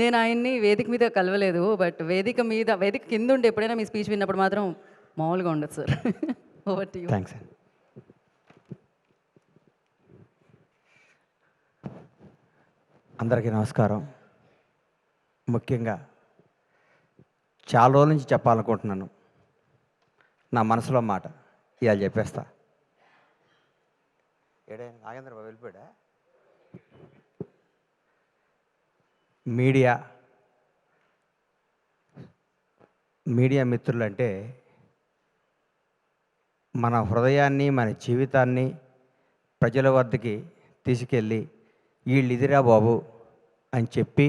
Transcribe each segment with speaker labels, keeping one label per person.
Speaker 1: నేను ఆయన్ని వేదిక మీద కలవలేదు. బట్ వేదిక కింద ఉండి ఎప్పుడైనా మీ స్పీచ్ విన్నప్పుడు మాత్రం మామూలుగా ఉండదు sir. Over to you.
Speaker 2: Thanks అండి. అందరికీ నమస్కారం. ముఖ్యంగా చాలా రోజుల నుంచి చెప్పాలనుకుంటున్నాను నా మనసులో మాట. ఇవాళ చెప్పేస్తా. ఏడే నాగేంద్ర బాబు వెళ్ళిపోయాడా? మీడియా మిత్రులంటే మన హృదయాన్ని, మన జీవితాన్ని ప్రజల వద్దకి తీసుకెళ్ళి వీళ్ళు ఇదిరా బాబు అని చెప్పి,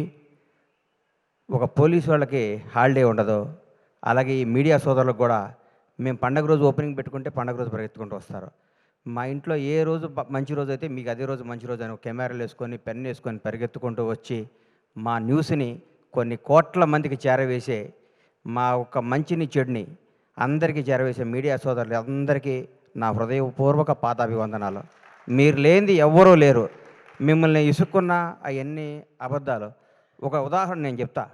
Speaker 2: ఒక పోలీసు వాళ్ళకి హాలిడే ఉండదు, అలాగే ఈ మీడియా సోదరులకు కూడా మేము పండగ రోజు ఓపెనింగ్ పెట్టుకుంటే పండగ రోజు పరిగెత్తుకుంటూ వస్తారు. మా ఇంట్లో ఏ రోజు మంచి రోజు అయితే మీకు అదే రోజు మంచి రోజు అని కెమెరాలు వేసుకొని పెన్ వేసుకొని పరిగెత్తుకుంటూ వచ్చి మా న్యూస్ని కొన్ని కోట్ల మందికి చేరవేసే, మా ఒక మంచిని చెడుని అందరికీ చేరవేసే మీడియా సోదరులు అందరికీ నా హృదయపూర్వక పాదాభివందనాలు. మీరు లేనిది ఎవ్వరూ లేరు. మిమ్మల్ని ఇసుక్కున్న అవన్నీ అబద్ధాలు. ఒక ఉదాహరణ నేను చెప్తా.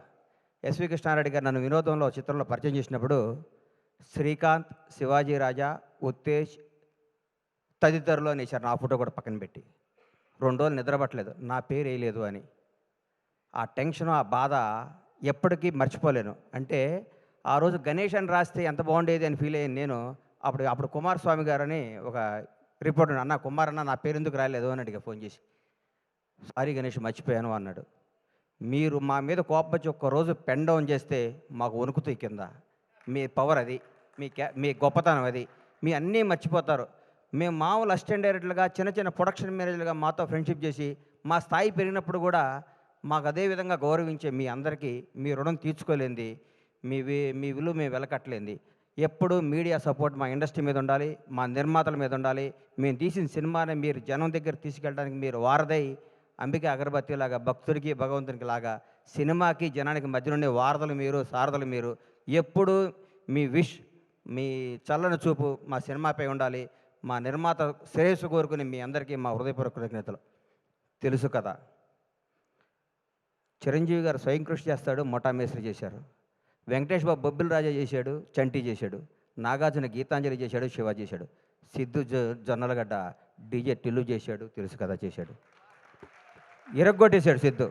Speaker 2: ఎస్వి కృష్ణారెడ్డి గారు నన్ను వినోదంలో చిత్రంలో పరిచయం చేసినప్పుడు శ్రీకాంత్, శివాజీ రాజా, ఉత్తేజ్ తదితరులు అనేసారు. నా ఫోటో కూడా పక్కన పెట్టి 2 రోజులు నిద్రపట్టలేదు, నా పేరు వేయలేదు అని. ఆ టెన్షన్, ఆ బాధ ఎప్పటికీ మర్చిపోలేను. అంటే ఆ రోజు గణేష్ అని రాస్తే ఎంత బాగుండేది అని ఫీల్ అయ్యాను నేను. అప్పుడు కుమారస్వామి గారని ఒక రిపోర్టర్, అన్న కుమార్ అన్న నా పేరు ఎందుకు రాలేదు అని అడిగా ఫోన్ చేసి. సారీ గణేష్ మర్చిపోయాను అన్నాడు. మీరు మా మీద కోపచ్చి ఒక్కరోజు పెన్ డౌన్ చేస్తే మాకు వణుకుతాయి కింద. మీ పవర్ అది, మీ గొప్పతనం అది. మీ అన్నీ మర్చిపోతారు. మేము మామూలు అసిస్టెంట్ డైరెక్టర్లుగా చిన్న చిన్న ప్రొడక్షన్ మేనేజర్లుగా మాతో ఫ్రెండ్షిప్ చేసి మా స్థాయి పెరిగినప్పుడు కూడా మాకు అదే విధంగా గౌరవించే మీ అందరికీ మీ రుణం తీర్చుకోలేంది, మీ విలువ మేము వెలకట్టలేంది. ఎప్పుడు మీడియా సపోర్ట్ మా ఇండస్ట్రీ మీద ఉండాలి, మా నిర్మాతల మీద ఉండాలి. మేము తీసిన సినిమాని మీరు జనం దగ్గర తీసుకెళ్ళడానికి మీరు వారదై, అంబిక అగరబత్తి లాగా భక్తుడికి భగవంతునికి లాగా సినిమాకి జనానికి మధ్య నుండి వారధులు మీరు, సారథులు మీరు. ఎప్పుడు మీ మీ చల్లని చూపు మా సినిమాపై ఉండాలి. మా నిర్మాత శ్రేయస్సు కోరుకుని మీ అందరికీ మా హృదయపూర్వక కృతజ్ఞతలు. తెలుసు కదా, చిరంజీవి గారు స్వయం కృషి చేస్తాడు, మొఠా మేస్త్రి చేశారు. వెంకటేష్ బాబు బొబ్బిల్ రాజా చేశాడు, చంటి చేశాడు. నాగార్జున గీతాంజలి చేశాడు, శివ చేశాడు. సిద్ధు జొన్నలగడ్డ డీజే టిల్లు చేశాడు, తెలుసు కదా చేశాడు. ఇరగ్గొట్టేశాడు సిద్ధు.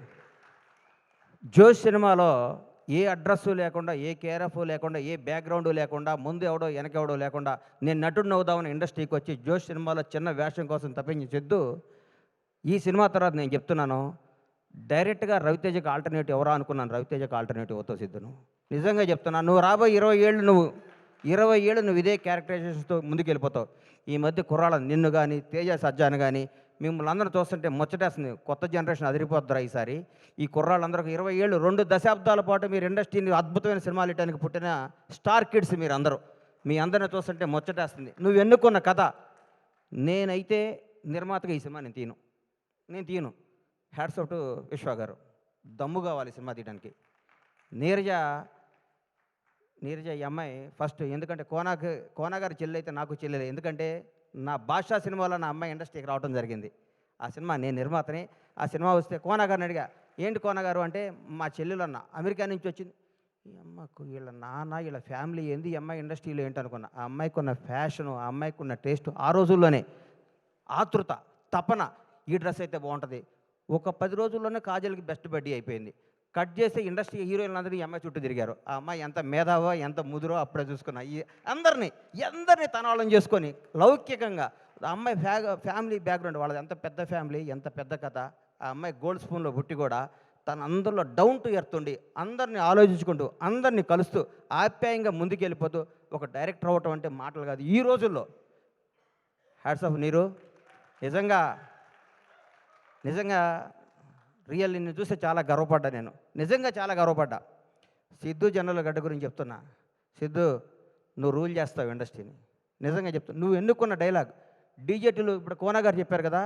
Speaker 2: జోష్ సినిమాలో ఏ అడ్రస్సు లేకుండా, ఏ కేరఫ్ లేకుండా, ఏ బ్యాక్గ్రౌండ్ లేకుండా, ముందు ఎవడో వెనకెవడో లేకుండా నేను నటుడిని అవుదామని ఇండస్ట్రీకి వచ్చి జోష్ సినిమాలో చిన్న వేషం కోసం తప్పించి సిద్ధు ఈ సినిమా తర్వాత నేను చెప్తున్నాను, డైరెక్ట్గా రవితేజకి ఆల్టర్నేటివ్ ఎవరా అనుకున్నాను. రవితేజకి ఆల్టర్నేటివ్ అవుతావు సిద్ధును. నిజంగా చెప్తున్నాను. నువ్వు రాబోయే 20 ఏళ్ళు నువ్వు ఇదే క్యారెక్టరైజేషన్స్తో ముందుకు వెళ్ళిపోతావు. ఈ మధ్య కుర్రాళ్ళ నిన్ను కానీ, తేజ సజ్జాను కానీ మిమ్మల్ని అందరూ చూస్తుంటే ముచ్చటేస్తుంది. కొత్త జనరేషన్ అదిరిపోద్దురా ఈసారి. ఈ కుర్రాళ్ళందరూ 20 ఏళ్ళు, 2 దశాబ్దాల పాటు మీరు ఇండస్ట్రీని అద్భుతమైన సినిమాలు ఇవ్వడానికి పుట్టిన స్టార్ కిడ్స్ మీరు అందరూ. మీ అందరిని చూస్తుంటే ముచ్చటేస్తుంది. నువ్వు ఎన్నుకున్న కథ. నేనైతే నిర్మాతగా ఈ సినిమా నేను తీయను. హ్యాట్స్ ఆఫ్ టు విశ్వ గారు. దమ్ము కావాలి సినిమా తీయడానికి. నీరజ ఈ అమ్మాయి ఫస్ట్, ఎందుకంటే కోనాగారి చెల్లి అయితే నాకు చెల్లెలే. ఎందుకంటే నా భాషా సినిమాలో నా అమ్మాయి ఇండస్ట్రీకి రావడం జరిగింది. ఆ సినిమా నేను నిర్మాతని. ఆ సినిమా వస్తే కోనాగారిని అడిగా, ఏంటి కోనాగారు అంటే, మా చెల్లెలు అన్న అమెరికా నుంచి వచ్చింది. ఈ అమ్మకు వీళ్ళ నాన్న వీళ్ళ ఫ్యామిలీ ఏంది, ఈ అమ్మాయి ఇండస్ట్రీలో ఏంటి అనుకున్నా. ఆ అమ్మాయికి ఉన్న ఫ్యాషను, ఆ అమ్మాయికి ఉన్న టేస్ట్, ఆ రోజుల్లోనే ఆతృత, తపన, ఈ డ్రెస్ అయితే బాగుంటుంది. ఒక 10 రోజుల్లోనే కాజల్కి బెస్ట్ బడ్డీ అయిపోయింది. కట్ చేస్తే ఇండస్ట్రీ హీరోయిన్లు అందరూ ఈ అమ్మాయి చుట్టూ తిరిగారు. ఆ అమ్మాయి ఎంత మేధావో, ఎంత ముదురో అప్పుడే చూసుకున్నా. ఈ అందరినీ తనాళం చేసుకొని లౌకికంగా. ఆ అమ్మాయి ఫ్యామిలీ బ్యాక్గ్రౌండ్ వాళ్ళది ఎంత పెద్ద ఫ్యామిలీ, ఎంత పెద్ద కథ. ఆ అమ్మాయి గోల్డ్ స్పూన్లో పుట్టి కూడా తను అందరిలో డౌన్ టు ఎర్త్ ఉండి, అందరినీ ఆలోచించుకుంటూ, అందరినీ కలుస్తూ, ఆప్యాయంగా ముందుకెళ్ళిపోతూ ఒక డైరెక్టర్ అవ్వటం అంటే మాటలు కాదు ఈ రోజుల్లో. హ్యాట్స్ ఆఫ్ నీరు. నిజంగా రియల్ నిన్ను చూస్తే చాలా గర్వపడ్డా నేను. నిజంగా చాలా గర్వపడ్డా. సిద్ధు జొన్నలగడ్డ గురించి చెప్తున్నా. సిద్ధు, నువ్వు రూల్ చేస్తావు ఇండస్ట్రీని. నిజంగా చెప్తున్నా. నువ్వు ఎన్నుకున్న డైలాగ్ డీజేటీలు ఇప్పుడు కోనా గారు చెప్పారు కదా,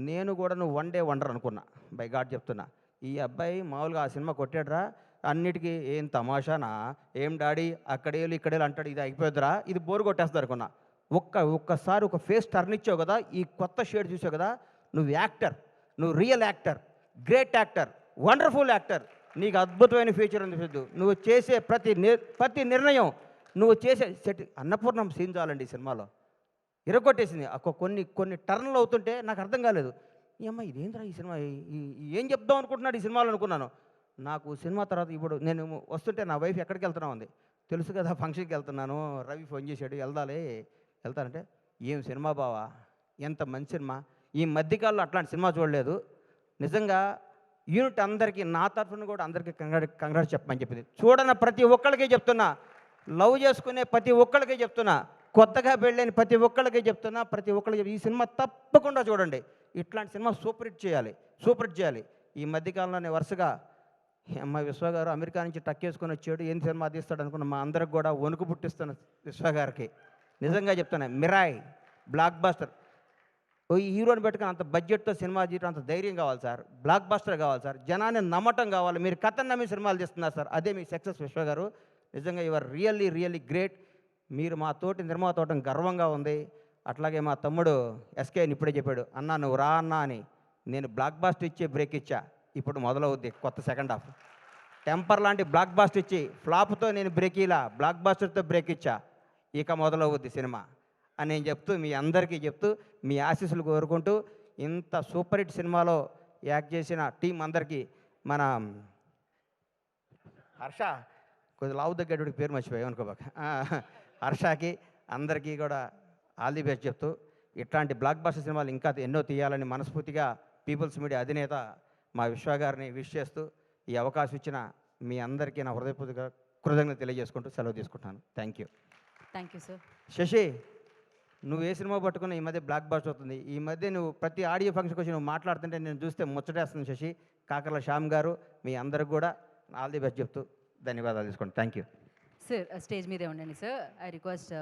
Speaker 2: నేను కూడా నువ్వు వన్ డే వండర్ అనుకున్నా. బై గాడ్ చెప్తున్నా. ఈ అబ్బాయి మామూలుగా ఆ సినిమా కొట్టాడురా, అన్నిటికీ ఏం తమాషానా, ఏం డాడీ అక్కడేళ్ళు ఇక్కడేళ్ళు అంటాడు, ఇది అయిపోద్దురా, ఇది బోరు కొట్టేస్తారు అనుకున్నా. ఒక్కసారి ఒక ఫేస్ టర్న్ ఇచ్చావు కదా, ఈ కొత్త షేడ్ చూసావు కదా, నువ్వు యాక్టర్, నువ్వు real actor, great actor, wonderful actor. నీకు అద్భుతమైన ఫ్యూచర్ ఉంది సిద్ధు. నువ్వు చేసే ప్రతి నిర్ణయం, నువ్వు చేసే అన్నపూర్ణం సీన్ చాలండి ఈ సినిమాలో. ఇరగొట్టేసింది. కొన్ని టర్న్లు అవుతుంటే నాకు అర్థం కాలేదు. ఈ అమ్మ ఇదేంద్రా ఈ సినిమా, ఏం చెప్దాం అనుకుంటున్నాడు ఈ సినిమాలో అనుకున్నాను. నాకు సినిమా తర్వాత ఇప్పుడు నేను వస్తుంటే నా వైఫ్ ఎక్కడికి వెళ్తున్నావు అంది. తెలుసు కదా ఫంక్షన్కి వెళ్తున్నాను, రవి ఫోన్ చేశాడు వెళ్తానంటే ఏం సినిమా బావా, ఎంత మంచి సినిమా, ఈ మధ్యకాలంలో అట్లాంటి సినిమా చూడలేదు. నిజంగా యూనిట్ అందరికీ నా తరఫున కూడా అందరికీ కంగ్రాట్స్ చెప్పమని చెప్పింది. చూడన ప్రతి ఒక్కళ్ళకే చెప్తున్నా, లవ్ చేసుకునే ప్రతి ఒక్కళ్ళకే చెప్తున్నా, కొత్తగా పెళ్ళైన ప్రతి ఒక్కళ్ళకే చెప్తున్నా, ప్రతి ఒక్కళ్ళకి ఈ సినిమా తప్పకుండా చూడండి. ఇట్లాంటి సినిమా సూపర్ హిట్ చేయాలి. ఈ మధ్యకాలంలోనే వరుసగా అమ్మ విశ్వ గారు అమెరికా నుంచి టక్కేసుకొని వచ్చాడు, ఏం సినిమా తీస్తాడు అనుకున్న మా అందరికి కూడా వణుకు పుట్టిస్తున్న విశ్వ గారికి నిజంగా చెప్తున్నా, మిరాయ్ బ్లాక్ బాస్టర్. ఈ హీరోని పెట్టుకుని అంత బడ్జెట్తో సినిమా తీయడం అంత ధైర్యం కావాలి సార్, బ్లాక్ బాస్టర్ కావాలి సార్, జనాన్ని నమ్మటం కావాలి. మీరు కథను నమ్మి సినిమాలు తీస్తున్నారు సార్, అదే మీ సక్సెస్ విశ్వ గారు. నిజంగా యువర్ రియల్లీ గ్రేట్. మీరు మా తోటి నిర్మాత అవటం గర్వంగా ఉంది. అట్లాగే మా తమ్ముడు ఎస్కేని ఇప్పుడే చెప్పాడు, అన్నా నువ్వు రా అన్నా అని. నేను బ్లాక్ బాస్టర్ ఇచ్చే బ్రేక్ ఇచ్చా, ఇప్పుడు మొదలవుద్ది కొత్త సెకండ్ హాఫ్. టెంపర్ లాంటి బ్లాక్ బాస్టర్ ఇచ్చి ఫ్లాప్తో నేను బ్రేక్ ఇలా బ్లాక్ బాస్టర్తో బ్రేక్ ఇచ్చా, ఇక మొదలవుద్ది సినిమా అని నేను చెప్తూ, మీ అందరికీ చెప్తూ, మీ ఆశీస్సులు కోరుకుంటూ, ఇంత సూపర్ హిట్ సినిమాలో యాక్ట్ చేసిన టీం అందరికీ, మన హర్ష కొద్ది లావు తగ్గేటికి పేరు మర్చిపోయాం అనుకోబాక, హర్షకి అందరికీ కూడా ఆల్ ది బెస్ట్ చెప్తూ, ఇట్లాంటి బ్లాక్ బాస్టర్ సినిమాలు ఇంకా ఎన్నో తీయాలని మనస్ఫూర్తిగా పీపుల్స్ మీడియా అధినేత మా విశ్వ గారిని విష్ చేస్తూ, ఈ అవకాశం ఇచ్చిన మీ అందరికీ నా హృదయపూర్వక కృతజ్ఞత తెలియజేసుకుంటూ సెలవు తీసుకుంటున్నాను. Thank you
Speaker 1: sir.
Speaker 2: శశి, నువ్వు ఏ సినిమా పట్టుకున్నా ఈ మధ్య బ్లాక్ బాస్టర్ అవుతుంది. ఈ మధ్య నువ్వు ప్రతి ఆడియో ఫంక్షన్కి వచ్చి నువ్వు మాట్లాడుతుంటే నేను చూస్తే ముచ్చటేస్తుంది శశి. కాకర్ల శ్యామ్ గారు మీ అందరికి కూడా ఆల్ ది బెస్ట్ చెప్తూ ధన్యవాదాలు తీసుకోండి. Thank you
Speaker 1: sir. స్టేజ్ మీదే ఉండండి సార్. I request